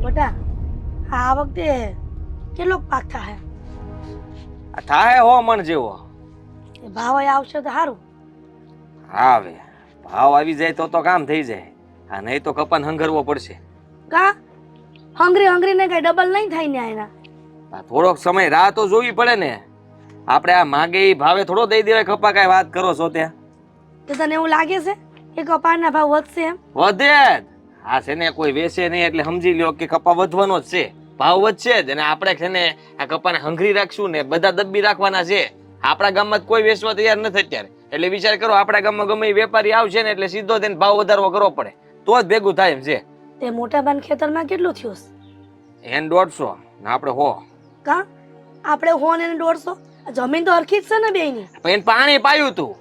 બટા આ વખતે કેટલો પાક થાય? થાય હો મણ જેવો. ભાવ આવશે તો સારું. હા હવે ભાવ આવી જાય તો કામ થઈ જાય. હા નહીં તો કપાન હંગરવો પડશે. કા હંગરી ને કઈ ડબલ નહીં થાય ને એના? થોડોક સમય રાહ તો જોવી પડે ને. આપણે આ માગે ઈ ભાવે થોડો દઈ દેવાય કપા. કાંઈ વાત કરો છો ત્યાં? તો તને એવું લાગે છે કે કપાના ભાવ વધશે એમ? વધે જ. હા છે ને કોઈ વેચે નહીં એટલે સમજી લ્યો કે કપા વધવાનો જ છે. ભાવ વધશે જ. અને આપણે છે ને આ કપાને હંગરી રાખશું ને બધા દબ્બી રાખવાના છે. આપણા ગામમાં કોઈ વેચવા તૈયાર નથી અત્યારે. એટલે વિચાર કરો આપણા ગામમાં ગમે એ વેપારી આવશે ને એટલે સીધો તેને ભાવ વધારવો કરવો પડે તો જ ભેગું થાય એમ છે. તે મોટા બાન ખેતરમાં કેટલું થયું? એને 150 ને આપણે 100. કા આપણે 100 ને 150? જમીન તો હરખી જ છે ને બેયની. પણ એને પાણી પાયું તું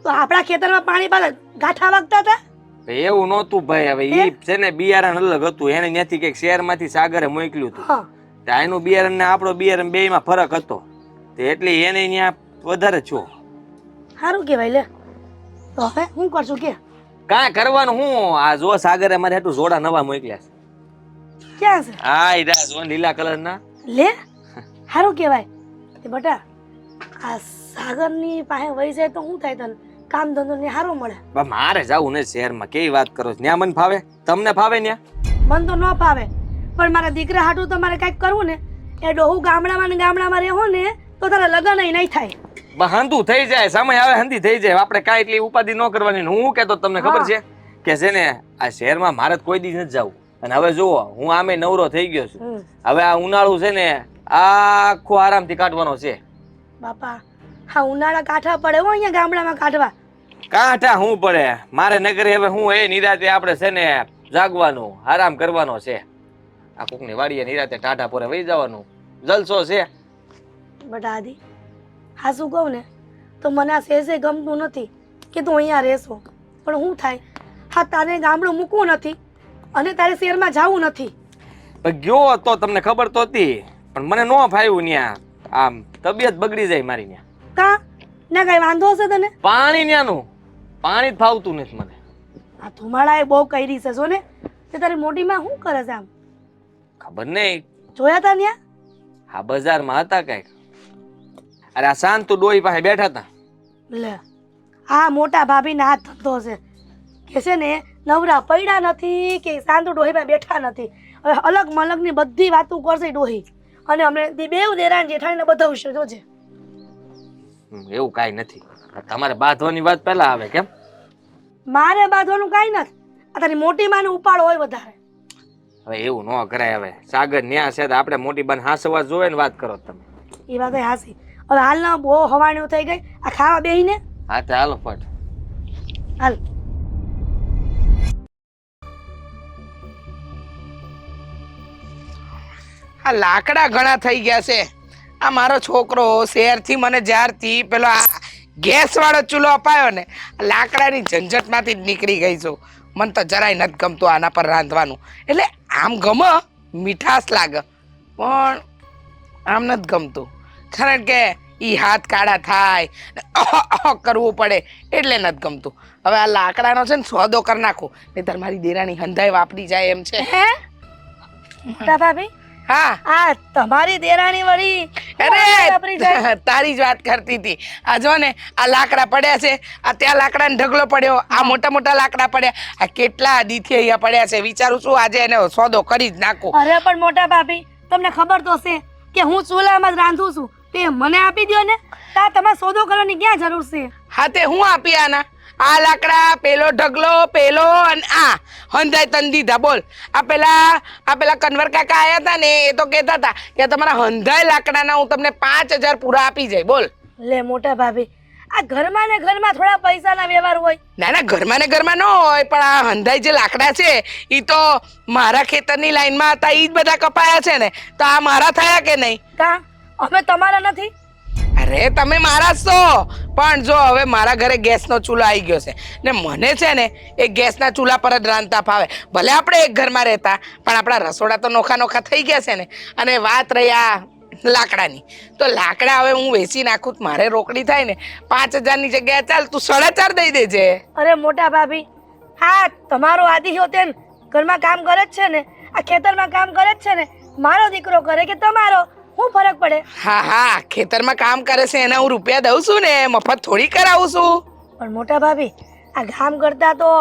તો આપણા ખેતરમાં પાણી પાછા ગાંઠા વાગતા હતા? એવું નહોતું ભાઈ. હવે ઈ છે ને બિયારણ અલગ હતું. એને ત્યાંથી કઈક શહેરમાંથી સાગરે મોકલ્યું હતું. હા એનું બિયારણ ને આપણો બિયારણ બેયમાં ફરક હતો તે એટલે એને ત્યાં વધારે છો. સારું કેવાય લે. તો હવે હું કરશું કે? કાંઈ કરવાનું હું. આ જો સાગરે મારે હાટુ જોડા નવા મોકલ્યા છે. ક્યાં છે? હા ઈ રા જો લીલા કલરના. લે સારું કેવાય. તે બટા આ સાગરની પાસે વહી જાય તો શું થાય? તને કામ ધંધો ને સારું મળે. બા મારે જાવું ને શહેરમાં. કેવી વાત કરો છો? ન્યા મને ફાવે? તમને ફાવે ન્યા? મન તો ન ફાવે પણ મારા દીકરા હાટું તો મારે કઈક કરવું ને. એ ડોહું ગામડામાં ને ગામડામાં રહો ને તો તારા લગ્ન નહીં થાય. હંધું થઈ જાય. સમય આવે હંધી થઈ જાય. આપણે કાંઈ એટલી ઉપાધિ ન કરવાની. હું કેતો તમને ખબર છે કે છે ને આ શહેરમાં મારે કોઈ દી નથી જવું. અને હવે જુઓ હું આમે નવરો થઈ ગયો છું. હવે આ ઉનાળું છે ને આખો આરામથી કાઢવાનો છે. બાપા હા ઉનાળા કાંઠા પડે હો અહીંયા ગામડામાં કાઢવા. કાંઠા હું પડે મારે નગરે. હવે હું એ નિરાતે આપણે છે ને જાગવાનું આરામ કરવાનો છે. આ કોકની વાડીએ નિરાતે ટાઢા પોરે વહી જવાનું. જલસો છે. બટા આદિ હા શું કહું ને તો મને આ શેષે ગમતું નથી કે તું અહીંયા રહેશો. પણ શું થાય હા તારે ગામડું મૂકવું નથી અને તારે શહેરમાં જવું નથી. ગયો તો તમને ખબર તો હતી પણ મને ન ફાવ્યું. ન્યા આમ તબિયત બગડી જાય મારી. ન્યા કા ના કઈ વાંધો હશે તને? પાણી ન્યાનું પાણી જ ફાવતું નથી મને. આ ધુમાડા એ બહુ કરી છે જો ને. તે તારી મોટી માં શું કરે છે આમ? ખબર નહીં. જોયા તા ન્યા? હા બજારમાં હતા કઈક. અરે આ શાંતુ ડોહી પાસે બેઠા હતા. લે આ મોટા ભાભી ના હાથ ધંધો છે કે છે ને નવરા પડ્યા નથી કે શાંતુ ડોહી પાસે બેઠા નથી. હવે અલગ મલગ ની બધી વાતો કરશે ડોહી. અને અમે બેવ દેરાણ જેઠાણીને બધાવશે જોજે. એવું કાંઈ નથી. તમારે બાંધવાની વાત પહેલા આવે કેમ? મારે બાંધવાનું કાંઈ નથી. આ તારી મોટી માને ઉપાડો હોય વધારે. હવે એવું ન કરાય. હવે સાગર ન્યા છે તો આપણે મોટી બાન હાસવા જોવે ને વાત કરો તમે. એ વાત હાસી. હવે હાલના બહુ હવાણીઓ થઈ ગઈ. આ ખાવા બેહીને હા તો હાલો ફટ. હાલ. આ લાકડા ઘણા થઈ ગયા છે. આ મારો છોકરો શહેરથી મને જ્યારથી પેલો આ ગેસ વાળો ચૂલો અપાયો ને લાકડાની ઝંઝટમાંથી જ નીકળી ગઈ છું. મને તો જરાય નથી ગમતું આના પર રાંધવાનું. એટલે આમ ગમે મીઠાશ લાગે પણ આમ નથી ગમતું. કારણ કે એ હાથ કાળા થાય કરવું પડે એટલે નથી ગમતું. હવે આ લાકડાનો છે ને સોદો કરી નાખું નહીંતર મારી દેરાણી હંધાઈ વાપરી જાય એમ છે. હે મોટા ભાભી? હા આ તમારી દેરાણી વળી અરે તારી જ વાત કરતી હતી. આ જો ને આ લાકડા પડ્યા છે. આ ત્યાં લાકડાનો ઢગલો પડ્યો. આ મોટા મોટા લાકડા પડ્યા. આ કેટલા દીથી અહીંયા પડ્યા છે. વિચારું છું આજે એને સોદો કરી જ નાખું. અરે પણ મોટા ભાભી તમને ખબર તો છે કે હું ચૂલામાં જ રાંધું છું. તે મને આપી દો ને. તા તમારે સોદો કરવાની ક્યાં જરૂર છે? હા તે હું આપી આના? આ લાકડા પેલો ઢગલો પેલો અને આ હંધાઈ તન દીધા. બોલ આ પેલા કન્વર કાકા આયા હતા ને એ તો કહેતા હતા કે તમારા હંધાઈ લાકડાના હું તમને 5000 પૂરા આપી જાય. બોલ લે મોટા ભાભી આ ઘરમાં ને ઘરમાં થોડા પૈસાના વ્યવહાર હોય. ના ના ઘરમાં ને ઘરમાં ન હોય પણ આ હંધાઈ જે લાકડા છે એ તો મારા ખેતરની લાઈનમાં હતા. એ જ બધા કપાયા છે ને તો આ મારા થયા કે નહીં? કા અમે તમારા નથી? અરે તમે મારા છો પણ જો હવે મારા ઘરે ગેસનો ચૂલો આવી ગયો છે ને મને છે ને એ ગેસના ચૂલા પર જ રાંધતા ફાવે. ભલે આપણે એક ઘરમાં રહેતા પણ આપણા રસોડા તો નોખા નોખા થઈ ગયા છે ને. અને વાત રહી આ લાકડાની તો લાકડા હવે હું વેચી નાખું મારે રોકડી થાય ને 5000ની જગ્યાએ ચાલ તું 4.5 દઈ દેજે. અરે મોટા ભાભી હા તમારો આદિ હો તેમ ઘરમાં કામ કરે જ છે ને. આ ખેતરમાં કામ કરે જ છે ને મારો દીકરો કરે કે તમારો શું ફરક પડે? હા હા ખેતરમાં કામ કરે છે એના હું રૂપિયા દઉં છું ને, મફત થોડી કરાવું છું. પણ મોટા ભાભી આ કામ કરતા તો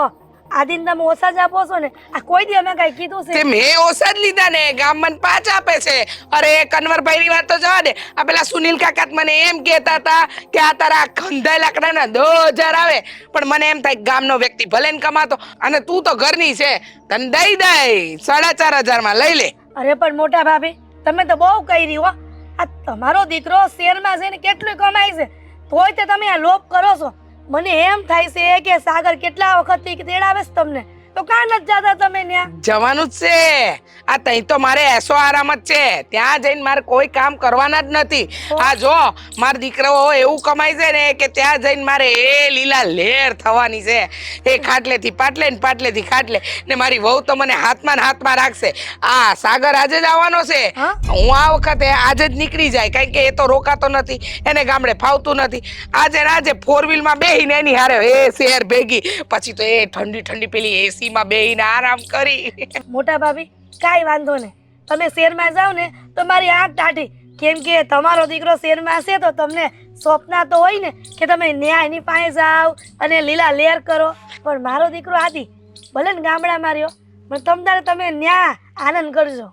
આદિન તમે ઓછા જ આપો છો ને. આ કોઈ દી અમે કઈ કીધું તે છે? મેં ઓછા જ લીધા ને, ગામ મને 5 આપે છે. અરે કન્વરભાઈ ની વાત તો જવા દે, આ પેલા સુનિલ કાકા તો મને એમ કહેતા હતા કે આ તારા ખંધાય લાકડાના 10,000 આવે, પણ મને એમ થાય ગામનો વ્યક્તિ ભલે ને કમાતો, અને તું તો ઘરની છે, તને દઈ 4,500 માં લઈ લે. અરે પણ મોટા ભાભી તમે તો બહુ કરી હો. આ તમારો દીકરો શહેરમાં છે ને કેટલું કમાય છે, તોય તે તમે આ લોભ કરો છો. મને એમ થાય છે કે સાગર કેટલા વખતથી તેડાવે છે તમને, તો કાં નથી જતા તમે ત્યાં? જવાનું જ છે. આ તઈ તો મારે એસો આરામ જ છે, ત્યાં જઈને મારે કોઈ કામ કરવાના જ નથી. આ જો મારા દીકરાઓ એવું કમાય છે ને કે ત્યાં જઈને મારે એ લીલા લેર થવાની છે. એ ખાટલેથી પાટલે ને પાટલેથી ખાટલે, ને મારી વહુ તો મને હાથમાં ને હાથમાં રાખશે. આ સાગર આજે જ આવવાનો છે, હા? હું આ વખતે આજે જ નીકળી જાય, કારણ કે એ તો રોકાતો નથી, એને ગામડે ફાવતું નથી. આજે ને આજે 4 વ્હીલમાં બેહીને એની હારે એ શહેર ભેગી, પછી તો એ ઠંડી ઠંડી પેલી એસી માં બેહીને આરામ કરી. મોટા ભાભી કાંઈ વાંધો નહીં, તમે શહેરમાં જાઓ ને તો મારી આંખ ટાઢી, કેમ કે તમારો દીકરો શહેરમાં છે તો તમને સ્વપ્ન તો હોય ને કે તમે ન્યાય એની પાસે જાઓ અને લીલા લેર કરો. પણ મારો દીકરો આદિ ભલે ને ગામડામાં રહ્યો, પણ તમતારે તમે ન્યા આનંદ કરજો.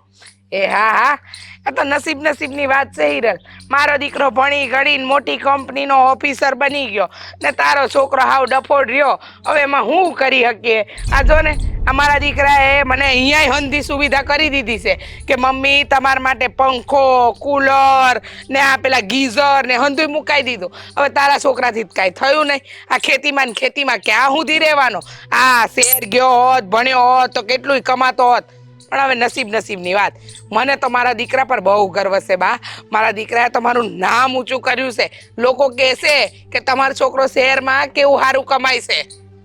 એ હા હા, આ તો નસીબની વાત છે હિરલ. મારો દીકરો ભણી ગણીને મોટી કંપનીનો ઓફિસર બની ગયો, ને તારો છોકરો હાવ ડફોડ રહ્યો. હવે એમાં હું કરી શકીએ? આ જો ને અમારા દીકરાએ મને અહીંયા હંધી સુવિધા કરી દીધી છે કે મમ્મી તમારા માટે પંખો, કુલર ને આ પેલા ગીઝર ને હંધુય મુકાઈ દીધું. હવે તારા છોકરાથી કાંઈ થયું નહીં. આ ખેતીમાં ને ખેતીમાં ક્યાં સુધી રહેવાનો? આ શહેર ગયો હોત, ભણ્યો હોત તો કેટલુંય કમાતો હોત. પણ હવે નસીબની વાત. મને તો મારા દીકરા પર બહુ ગર્વ છે બા. મારા દીકરાએ તો મારું નામ ઊંચું કર્યું છે. લોકો કહેશે કે તમારો છોકરો શહેરમાં કેવું સારું કમાય છે.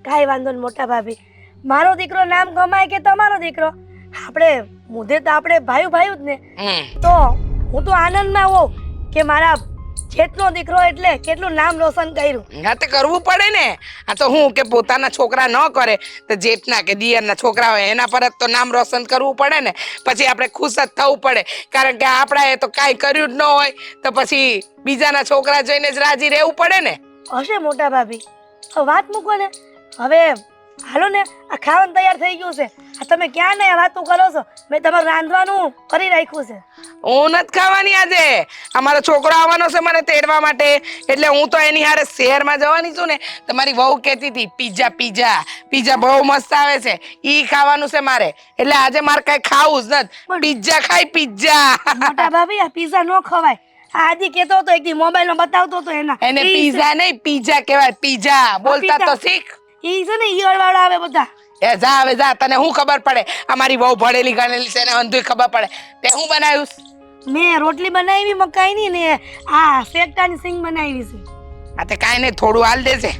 કાંઈ વાંધો નહીં મોટા ભાભી, મારો દીકરો નામ કમાય કે તમારો દીકરો, આપણે મુદ્દે તો આપણે ભાઈ જ ને. તો હું તો આનંદમાં હોઉં કે મારા જેઠનો દીકરો એટલે કેટલું નામ રોશન કર્યું. હા તે કરવું પડે ને. આ તો હું કે પોતાના છોકરા ન કરે તો જેઠના કે દિયરના છોકરા હોય એના પર જ તો નામ રોશન કરવું પડે ને. પછી આપણે ખુશ જ થવું પડે, કારણ કે આપણાએ તો કાંઈ કર્યું જ ન હોય તો પછી બીજાના છોકરા જોઈને જ રાજી રહેવું પડે ને. હશે મોટા ભાભી, હવે વાત મૂકો ને. હવે હાલો ને, આ ખાવાનું તૈયાર થઈ ગયું છે. આ તમે ક્યાં ને વાતો કરો છો? મેં તમારું રાંધવાનું કરી રાખ્યું છે. હું નથી ખાવાની આજે. અમારો છોકરો આવવાનો છે મને તેડવા માટે, એટલે હું તો એની હારે શહેરમાં જવાની છું ને. તમારી વહુ કહેતી હતી પીઝા બહુ મસ્ત આવે છે, ઈ ખાવાનું છે મારે. એટલે આજે મારે કઈ ખાવું જ નથી. પીઝા ખાઈ પીઝા. મોટા ભાભી આ પીઝા ન ખવાય. આ આદિ કહેતો હતો, એક દી મોબાઈલમાં બતાવતો હતો એને પીઝા નહીં પીઝા કહેવાય. પીઝા બોલતા તો શીખ. ઈ છે ને ઈયળ વાળા આવે બધા. એ જા હવે જા, તને શું ખબર પડે? અમારી બહુ ભણેલી ગણેલી છે ને અંધુય ખબર પડે. તે હું બનાવ્યું? મેં રોટલી બનાવી મકાઈની ને આ શેકટાની સિંગ બનાવી છે. આ તે કાંઈ નહીં, થોડું હાલ દેજે.